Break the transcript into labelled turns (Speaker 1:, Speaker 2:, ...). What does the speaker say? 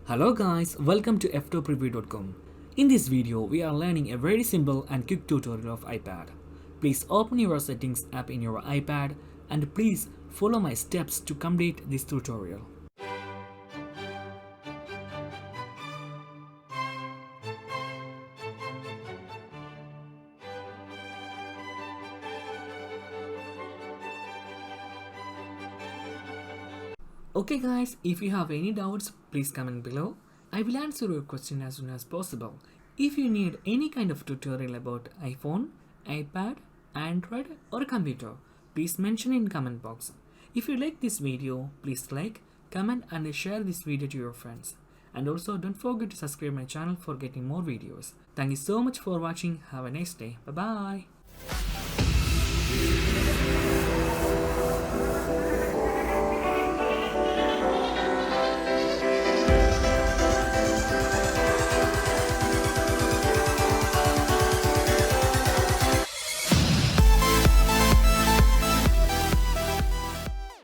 Speaker 1: Hello guys, welcome to Ftopreview.com. In this video, we are learning a very simple and quick tutorial of iPad. Please open your settings app in your iPad and please follow my steps to complete this tutorial. Okay guys, if you have any doubts, please comment below. I will answer your question as soon as possible. If you need any kind of tutorial about iPhone, iPad, Android or computer, please mention in comment box. If you like this video, please like, comment and share this video to your friends. And also don't forget to subscribe my channel for getting more videos. Thank you so much for watching. Have a nice day. Bye bye.